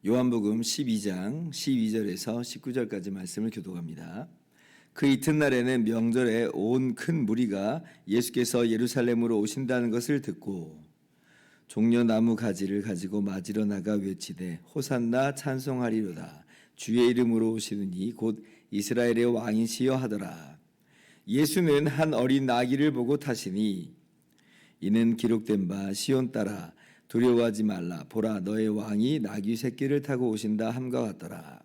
요한복음 12장 12절에서 19절까지 말씀을 교독합니다. 그 이튿날에는 명절에 온 큰 무리가 예수께서 예루살렘으로 오신다는 것을 듣고 종려나무 가지를 가지고 맞으러 나가 외치되 호산나 찬송하리로다. 주의 이름으로 오시는 이 곧 이스라엘의 왕이시여 하더라. 예수는 한 어린 나귀를 보고 타시니 이는 기록된 바 시온 딸아 두려워하지 말라. 보라 너의 왕이 나귀 새끼를 타고 오신다 함과 같더라.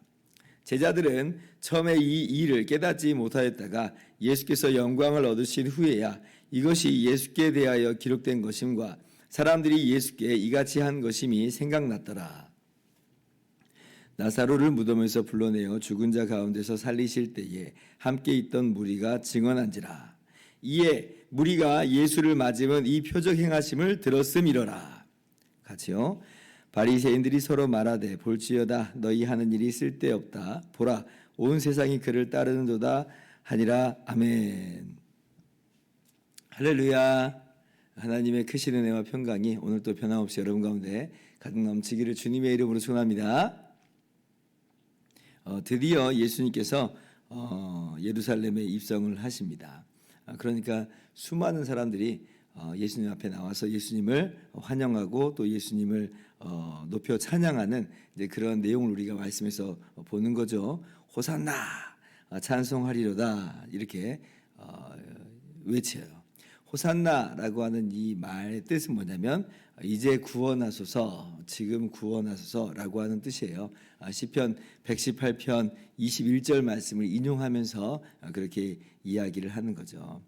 제자들은 처음에 이 일을 깨닫지 못하였다가 예수께서 영광을 얻으신 후에야 이것이 예수께 대하여 기록된 것임과 사람들이 예수께 이같이 한 것임이 생각났더라. 나사로를 무덤에서 불러내어 죽은 자 가운데서 살리실 때에 함께 있던 무리가 증언한지라. 이에 무리가 예수를 맞으면 이 표적 행하심을 들었음이러라. 같이요. 바리새인들이 서로 말하되 볼지어다 너희 하는 일이 쓸데없다. 보라 온 세상이 그를 따르는도다 하니라. 아멘. 할렐루야. 하나님의 크신 은혜와 평강이 오늘도 변함없이 여러분 가운데 가득 넘치기를 주님의 이름으로 축원합니다. 드디어 예수님께서 예루살렘에 입성을 하십니다. 그러니까 수많은 사람들이 예수님 앞에 나와서 예수님을 환영하고 또 예수님을 높여 찬양하는 이제 그런 내용을 우리가 말씀에서 보는 거죠. 호산나 찬송하리로다 이렇게 외쳐요. 호산나라고 하는 이 말의 뜻은 뭐냐면 이제 구원하소서, 지금 구원하소서라고 하는 뜻이에요. 시편 118편 21절 말씀을 인용하면서 그렇게 이야기를 하는 거죠.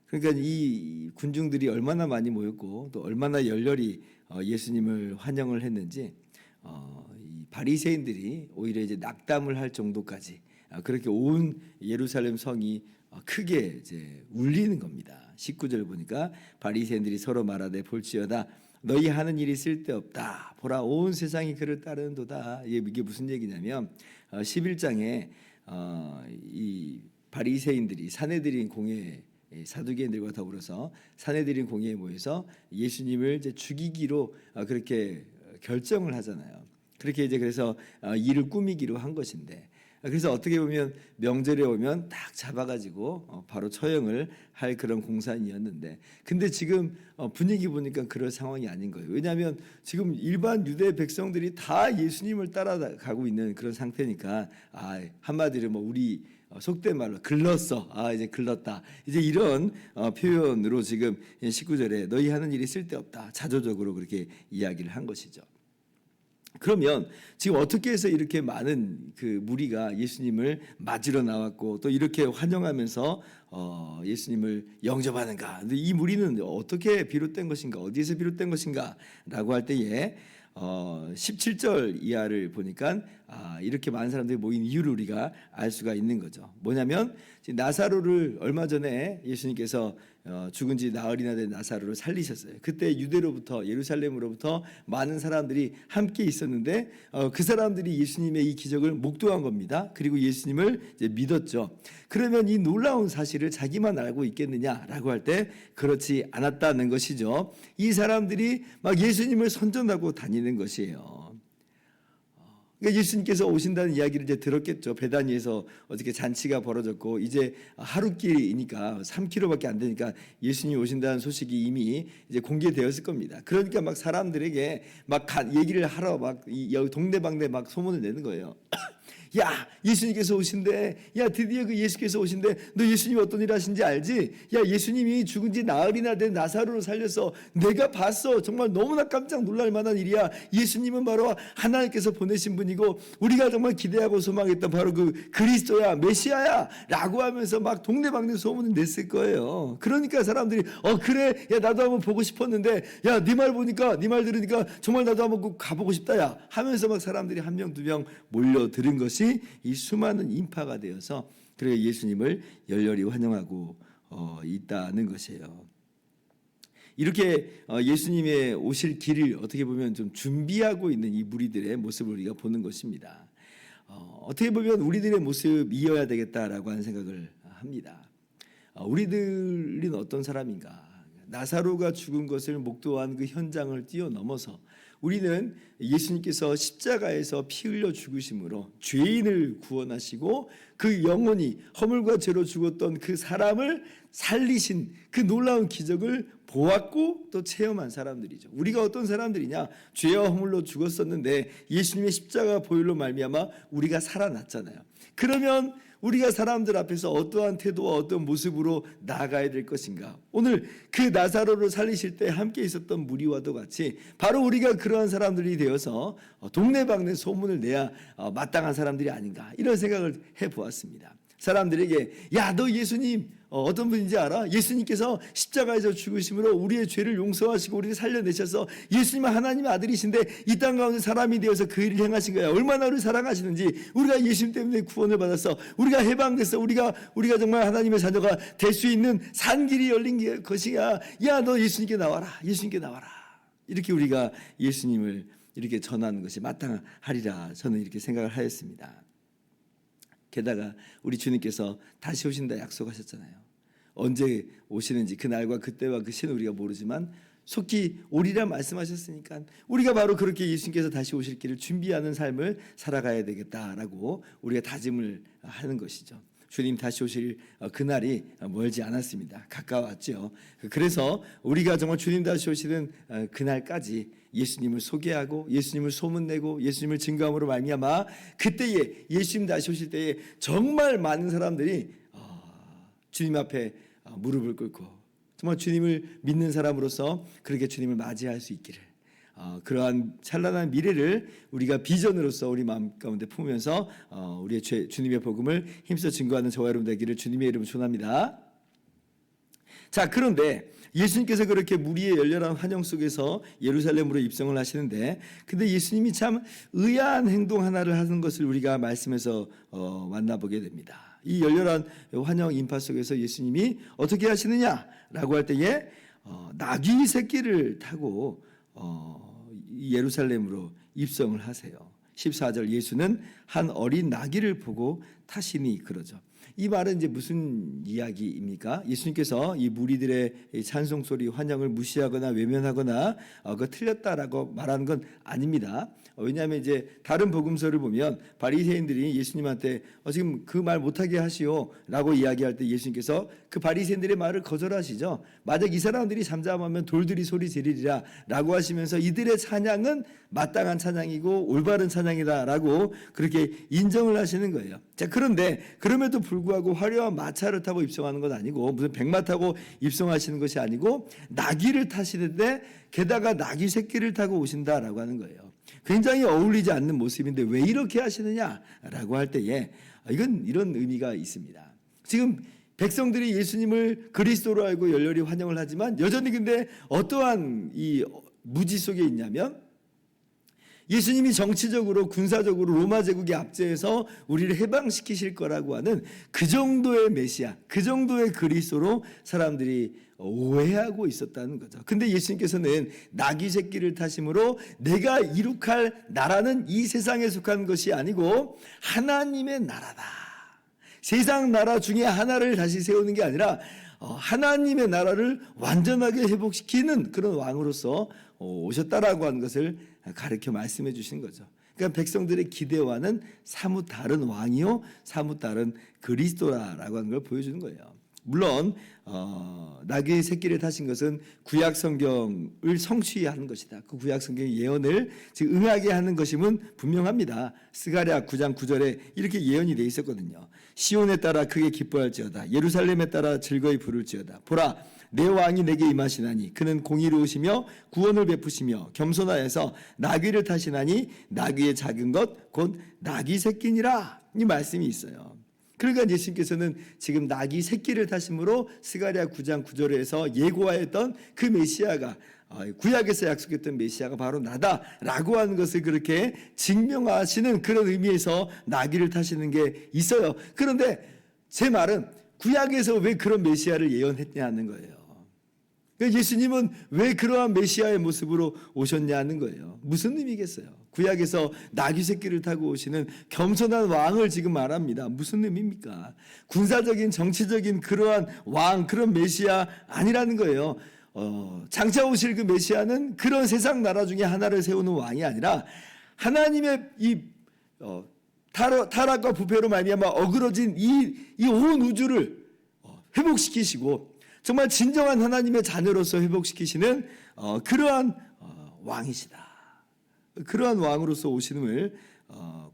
그러니까 이 군중들이 얼마나 많이 모였고 또 얼마나 열렬히 예수님을 환영을 했는지 이 바리새인들이 오히려 이제 낙담을 할 정도까지 그렇게 온 예루살렘 성이 크게 이제 울리는 겁니다. 19절 보니까 바리새인들이 서로 말하되 볼지어다 너희 하는 일이 쓸데없다. 보라 온 세상이 그를 따르는도다. 이게 무슨 얘기냐면 11장에 이 바리새인들이 사내들인 공회 사두개인들과 더불어서 사내들인 공회에 모여서 예수님을 이제 죽이기로 그렇게 결정을 하잖아요. 그렇게 이제 그래서 일을 꾸미기로 한 것인데 그래서 어떻게 보면 명절에 오면 딱 잡아가지고 바로 처형을 할 그런 공산이었는데 근데 지금 분위기 보니까 그럴 상황이 아닌 거예요. 왜냐하면 지금 일반 유대 백성들이 다 예수님을 따라가고 있는 그런 상태니까 한마디로 뭐 우리 속된 말로 글렀어. 이제 글렀다. 이제 이런 표현으로 지금 19절에 너희 하는 일이 쓸데없다. 자조적으로 그렇게 이야기를 한 것이죠. 그러면 지금 어떻게 해서 이렇게 많은 그 무리가 예수님을 맞으러 나왔고 또 이렇게 환영하면서 예수님을 영접하는가? 근데 이 무리는 어떻게 비롯된 것인가? 어디에서 비롯된 것인가? 라고 할 때에 17절 이하를 보니까 이렇게 많은 사람들이 모인 이유를 우리가 알 수가 있는 거죠. 뭐냐면 나사로를 얼마 전에 예수님께서 죽은 지 나흘이나 된 나사로를 살리셨어요. 그때 유대로부터 예루살렘으로부터 많은 사람들이 함께 있었는데 그 사람들이 예수님의 이 기적을 목도한 겁니다. 그리고 예수님을 이제 믿었죠. 그러면 이 놀라운 사실을 자기만 알고 있겠느냐라고 할 때 그렇지 않았다는 것이죠. 이 사람들이 막 예수님을 선전하고 다니는 것이에요. 그러니까 예수님께서 오신다는 이야기를 이제 들었겠죠. 베다니에서 어떻게 잔치가 벌어졌고 이제 하루길이니까 3km밖에 안 되니까 예수님 오신다는 소식이 이미 이제 공개되었을 겁니다. 그러니까 막 사람들에게 막 얘기를 하러 막 동네방네 막 소문을 내는 거예요. 야 예수님께서 오신대. 야 드디어 그 예수께서 오신대. 너 예수님이 어떤 일 하신지 알지? 야 예수님이 죽은 지 나흘이나 된 나사로를 살려서 내가 봤어. 정말 너무나 깜짝 놀랄 만한 일이야. 예수님은 바로 하나님께서 보내신 분이고 우리가 정말 기대하고 소망했던 바로 그 그리스도야 메시아야 라고 하면서 막 동네방네 소문을 냈을 거예요. 그러니까 사람들이 그래 야 나도 한번 보고 싶었는데 야 네 말 보니까 네 말 들으니까 정말 나도 한번 가보고 싶다 야 하면서 막 사람들이 한 명 두 명 몰려들은 것이 이 수많은 인파가 되어서 그래 예수님을 열렬히 환영하고 있다는 것이에요. 이렇게 예수님의 오실 길을 어떻게 보면 좀 준비하고 있는 이 무리들의 모습을 우리가 보는 것입니다. 어떻게 보면 우리들의 모습이어야 되겠다라고 하는 생각을 합니다. 우리들은 어떤 사람인가? 나사로가 죽은 것을 목도한 그 현장을 뛰어넘어서 우리는 예수님께서 십자가에서 피 흘려 죽으심으로 죄인을 구원하시고 그 영혼이 허물과 죄로 죽었던 그 사람을 살리신 그 놀라운 기적을 보았고 또 체험한 사람들이죠. 우리가 어떤 사람들이냐? 죄와 허물로 죽었었는데 예수님의 십자가 보혈로 말미암아 우리가 살아났잖아요. 그러면 우리가 사람들 앞에서 어떠한 태도와 어떤 모습으로 나아가야 될 것인가? 오늘 그 나사로를 살리실 때 함께 있었던 무리와도 같이 바로 우리가 그러한 사람들이 되어서 동네방네 소문을 내야 마땅한 사람들이 아닌가, 이런 생각을 해보았습니다. 사람들에게 야, 너 예수님 어떤 분인지 알아? 예수님께서 십자가에서 죽으심으로 우리의 죄를 용서하시고 우리를 살려내셔서 예수님은 하나님의 아들이신데 이 땅 가운데 사람이 되어서 그 일을 행하신 거야. 얼마나 우리를 사랑하시는지, 우리가 예수님 때문에 구원을 받았어, 우리가 해방됐어, 우리가 정말 하나님의 자녀가 될 수 있는 산길이 열린 것이야. 야, 너 예수님께 나와라, 예수님께 나와라. 이렇게 우리가 예수님을 이렇게 전하는 것이 마땅하리라 저는 이렇게 생각을 하였습니다. 게다가 우리 주님께서 다시 오신다 약속하셨잖아요. 언제 오시는지 그날과 그때와 그 시는 우리가 모르지만 속히 오리라 말씀하셨으니까 우리가 바로 그렇게 예수님께서 다시 오실 길을 준비하는 삶을 살아가야 되겠다라고 우리가 다짐을 하는 것이죠. 주님 다시 오실 그날이 멀지 않았습니다. 가까웠죠. 그래서 우리가 정말 주님 다시 오시는 그날까지 예수님을 소개하고 예수님을 소문내고 예수님을 증거함으로 말미암아 그때에 예수님 다시 오실 때에 정말 많은 사람들이 주님 앞에 무릎을 꿇고 정말 주님을 믿는 사람으로서 그렇게 주님을 맞이할 수 있기를, 그러한 찬란한 미래를 우리가 비전으로서 우리 마음 가운데 품으면서 우리의 주님의 복음을 힘써 증거하는 저와 여러분 되기를 주님의 이름으로 축원합니다. 자, 그런데 예수님께서 그렇게 무리의 열렬한 환영 속에서 예루살렘으로 입성을 하시는데, 근데 예수님이 참 의아한 행동 하나를 하는 것을 우리가 말씀에서 만나보게 됩니다. 이 열렬한 환영 인파 속에서 예수님이 어떻게 하시느냐라고 할 때에 나귀 새끼를 타고 예루살렘으로 입성을 하세요. 14절, 예수는 한 어린 나귀를 보고 타시니 그러죠. 이 말은 이제 무슨 이야기입니까? 예수님께서 이 무리들의 찬송 소리, 환영을 무시하거나 외면하거나 그 틀렸다라고 말하는 건 아닙니다. 왜냐하면 이제 다른 복음서를 보면 바리새인들이 예수님한테 지금 그 말 못하게 하시오라고 이야기할 때 예수님께서 그 바리새인들의 말을 거절하시죠. 만약 이 사람들이 잠잠하면 돌들이 소리 지르리라라고 하시면서 이들의 찬양은 마땅한 찬양이고 올바른 찬양이다라고 그렇게 인정을 하시는 거예요. 자, 그런데 그럼에도 불구하고 화려한 마차를 타고 입성하는 건 아니고 무슨 백마 타고 입성하시는 것이 아니고 나귀를 타시는데 게다가 나귀 새끼를 타고 오신다라고 하는 거예요. 굉장히 어울리지 않는 모습인데 왜 이렇게 하시느냐라고 할 때에 이건 이런 의미가 있습니다. 지금 백성들이 예수님을 그리스도로 알고 열렬히 환영을 하지만 여전히 근데 어떠한 이 무지 속에 있냐면 예수님이 정치적으로 군사적으로 로마 제국의 압제에서 우리를 해방시키실 거라고 하는 그 정도의 메시아, 그 정도의 그리스도로 사람들이 오해하고 있었다는 거죠. 근데 예수님께서는 나귀 새끼를 타심으로 내가 이룩할 나라는 이 세상에 속한 것이 아니고 하나님의 나라다. 세상 나라 중에 하나를 다시 세우는 게 아니라 하나님의 나라를 완전하게 회복시키는 그런 왕으로서 오셨다라고 하는 것을 가르쳐 말씀해 주신 거죠. 그러니까 백성들의 기대와는 사뭇 다른 왕이요 사뭇 다른 그리스도라고 하는 걸 보여주는 거예요. 물론 나귀의 새끼를 타신 것은 구약 성경을 성취하는 것이다. 그 구약 성경의 예언을 지금 응하게 하는 것임은 분명합니다. 스가랴 9장 9절에 이렇게 예언이 돼 있었거든요. 시온에 따라 크게 기뻐할지어다. 예루살렘에 따라 즐거이 부를지어다. 보라, 내 왕이 내게 임하시나니 그는 공의로우시며 구원을 베푸시며 겸손하여서 나귀를 타시나니 나귀의 작은 것 곧 나귀 새끼니라. 이 말씀이 있어요. 그러니까 예수님께서는 지금 나귀 새끼를 타심으로 스가랴 9장 9절에서 예고하였던 그 메시아가 구약에서 약속했던 메시아가 바로 나다라고 하는 것을 그렇게 증명하시는 그런 의미에서 나귀를 타시는 게 있어요. 그런데 제 말은 구약에서 왜 그런 메시아를 예언했냐는 거예요. 그러니까 예수님은 왜 그러한 메시아의 모습으로 오셨냐는 거예요. 무슨 의미겠어요? 구약에서 나귀 새끼를 타고 오시는 겸손한 왕을 지금 말합니다. 무슨 의미입니까? 군사적인 정치적인 그러한 왕, 그런 메시아 아니라는 거예요. 장차 오실 그 메시아는 그런 세상 나라 중에 하나를 세우는 왕이 아니라 하나님의 이 타락과 부패로 말미암아 어그러진 이 온 우주를 회복시키시고 정말 진정한 하나님의 자녀로서 회복시키시는 그러한 왕이시다. 그러한 왕으로서 오심을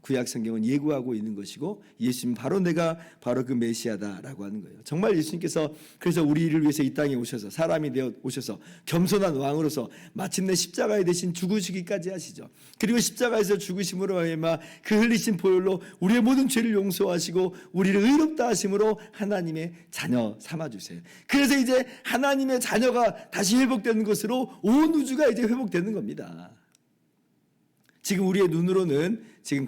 구약 성경은 예고하고 있는 것이고 예수님 내가 바로 그 메시아다라고 하는 거예요. 정말 예수님께서 그래서 우리를 위해서 이 땅에 오셔서 사람이 되어 오셔서 겸손한 왕으로서 마침내 십자가에 대신 죽으시기까지 하시죠. 그리고 십자가에서 죽으심으로 말미암아 그 흘리신 보혈로 우리의 모든 죄를 용서하시고 우리를 의롭다 하심으로 하나님의 자녀 삼아 주세요. 그래서 이제 하나님의 자녀가 다시 회복되는 것으로 온 우주가 이제 회복되는 겁니다. 지금 우리의 눈으로는 지금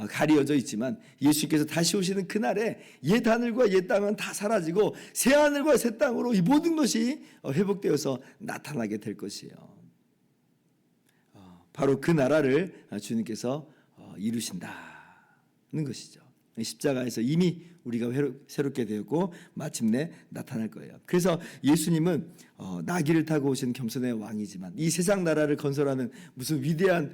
가려져 있지만 예수님께서 다시 오시는 그날에 옛 하늘과 옛 땅은 다 사라지고 새 하늘과 새 땅으로 이 모든 것이 회복되어서 나타나게 될 것이에요. 바로 그 나라를 주님께서 이루신다는 것이죠. 십자가에서 이미 우리가 새롭게 되었고 마침내 나타날 거예요. 그래서 예수님은 나귀를 타고 오신 겸손의 왕이지만 이 세상 나라를 건설하는 무슨 위대한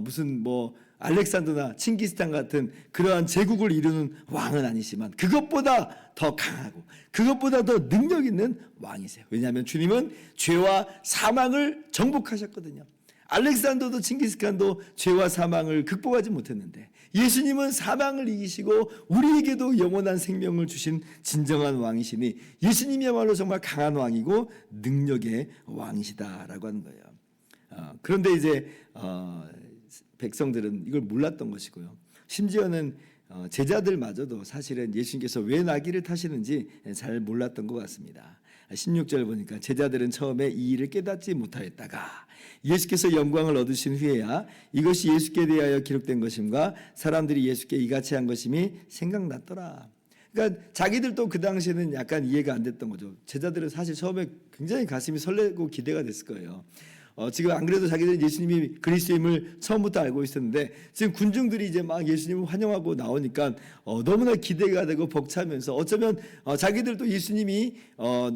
무슨 뭐 알렉산더나 칭기스탄 같은 그러한 제국을 이루는 왕은 아니지만 그것보다 더 강하고 그것보다 더 능력 있는 왕이세요. 왜냐하면 주님은 죄와 사망을 정복하셨거든요. 알렉산더도 칭기스칸도 죄와 사망을 극복하지 못했는데 예수님은 사망을 이기시고 우리에게도 영원한 생명을 주신 진정한 왕이시니 예수님이야말로 정말 강한 왕이고 능력의 왕이시다라고 하는 거예요. 그런데 이제 백성들은 이걸 몰랐던 것이고요. 심지어는 제자들마저도 사실은 예수님께서 왜 나귀를 타시는지 잘 몰랐던 것 같습니다. 16절 보니까 제자들은 처음에 이 일을 깨닫지 못하였다가 예수께서 영광을 얻으신 후에야 이것이 예수께 대하여 기록된 것임과 사람들이 예수께 이같이 한 것임이 생각났더라. 그러니까 자기들도 그 당시에는 약간 이해가 안 됐던 거죠. 제자들은 사실 처음에 굉장히 가슴이 설레고 기대가 됐을 거예요. 지금 안 그래도 자기들은 예수님이 그리스도임을 처음부터 알고 있었는데 지금 군중들이 이제 막 예수님을 환영하고 나오니까 너무나 기대가 되고 벅차면서 어쩌면 자기들도 예수님이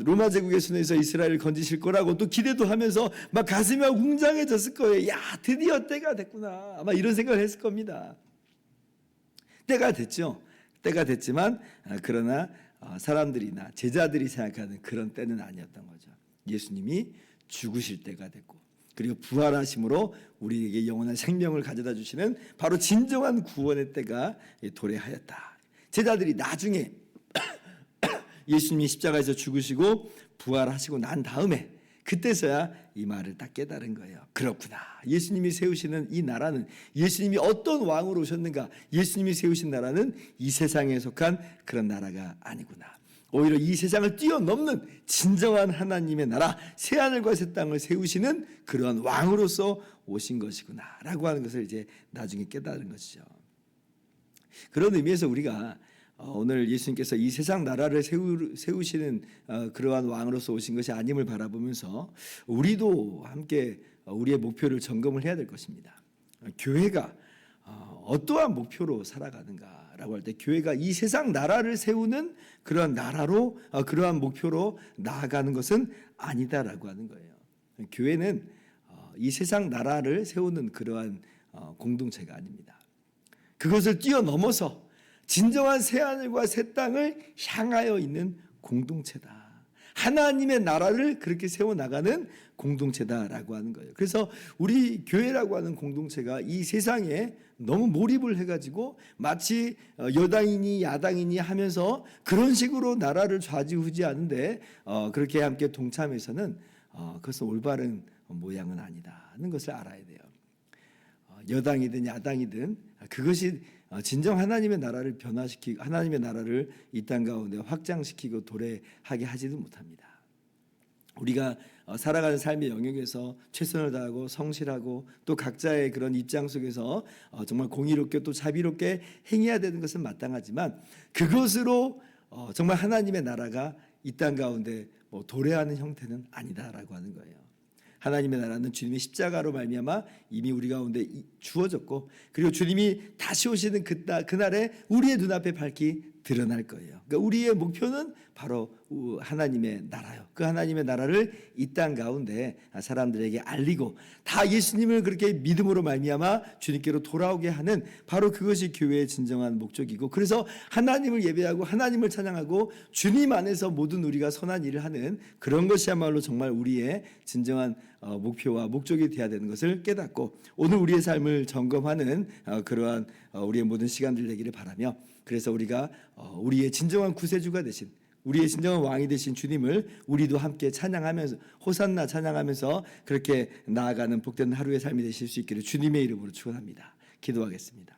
로마 제국의 손에서 이스라엘을 건지실 거라고 또 기대도 하면서 막 가슴이 막 웅장해졌을 거예요. 야, 드디어 때가 됐구나. 아마 이런 생각을 했을 겁니다. 때가 됐죠. 때가 됐지만 그러나 사람들이나 제자들이 생각하는 그런 때는 아니었던 거죠. 예수님이 죽으실 때가 됐고 그리고 부활하심으로 우리에게 영원한 생명을 가져다 주시는 바로 진정한 구원의 때가 도래하였다. 제자들이 나중에 예수님이 십자가에서 죽으시고 부활하시고 난 다음에 그때서야 이 말을 딱 깨달은 거예요. 그렇구나. 예수님이 세우시는 이 나라는 예수님이 어떤 왕으로 오셨는가? 예수님이 세우신 나라는 이 세상에 속한 그런 나라가 아니구나. 오히려 이 세상을 뛰어넘는 진정한 하나님의 나라, 새하늘과 새 땅을 세우시는 그러한 왕으로서 오신 것이구나 라고 하는 것을 이제 나중에 깨달은 것이죠. 그런 의미에서 우리가 오늘 예수님께서 이 세상 나라를 세우시는 그러한 왕으로서 오신 것이 아님을 바라보면서 우리도 함께 우리의 목표를 점검을 해야 될 것입니다. 교회가 어떠한 목표로 살아가는가라고 할 때 교회가 이 세상 나라를 세우는 그러한 나라로 그러한 목표로 나아가는 것은 아니다라고 하는 거예요. 교회는 이 세상 나라를 세우는 그러한 공동체가 아닙니다. 그것을 뛰어넘어서 진정한 새하늘과 새 땅을 향하여 있는 공동체다. 하나님의 나라를 그렇게 세워나가는 공동체다라고 하는 거예요. 그래서 우리 교회라고 하는 공동체가 이 세상에 너무 몰입을 해가지고 마치 여당이니 야당이니 하면서 그런 식으로 나라를 좌지우지하는데 그렇게 함께 동참해서는 그것은 올바른 모양은 아니다는 것을 알아야 돼요. 여당이든 야당이든 그것이 진정 하나님의 나라를 변화시키고 하나님의 나라를 이 땅 가운데 확장시키고 도래하게 하지도 못합니다. 우리가 살아가는 삶의 영역에서 최선을 다하고 성실하고 또 각자의 그런 입장 속에서 정말 공의롭게 또 자비롭게 행해야 되는 것은 마땅하지만 그것으로 정말 하나님의 나라가 이 땅 가운데 뭐 도래하는 형태는 아니다라고 하는 거예요. 하나님의 나라는 주님의 십자가로 말미암아 이미 우리 가운데 주어졌고, 그리고 주님이 다시 오시는 그날에 우리의 눈앞에 밝히 드러날 거예요. 그러니까 우리의 목표는 바로 하나님의 나라요. 그 하나님의 나라를 이 땅 가운데 사람들에게 알리고 다 예수님을 그렇게 믿음으로 말미암아 주님께로 돌아오게 하는, 바로 그것이 교회의 진정한 목적이고, 그래서 하나님을 예배하고 하나님을 찬양하고 주님 안에서 모든 우리가 선한 일을 하는 그런 것이야말로 정말 우리의 진정한 목표와 목적이 되어야 되는 것을 깨닫고, 오늘 우리의 삶을 점검하는 그러한 우리의 모든 시간들 되기를 바라며, 그래서 우리가 우리의 진정한 구세주가 되신, 우리의 진정한 왕이 되신 주님을 우리도 함께 찬양하면서, 호산나 찬양하면서 그렇게 나아가는 복된 하루의 삶이 되실 수 있기를 주님의 이름으로 축원합니다. 기도하겠습니다.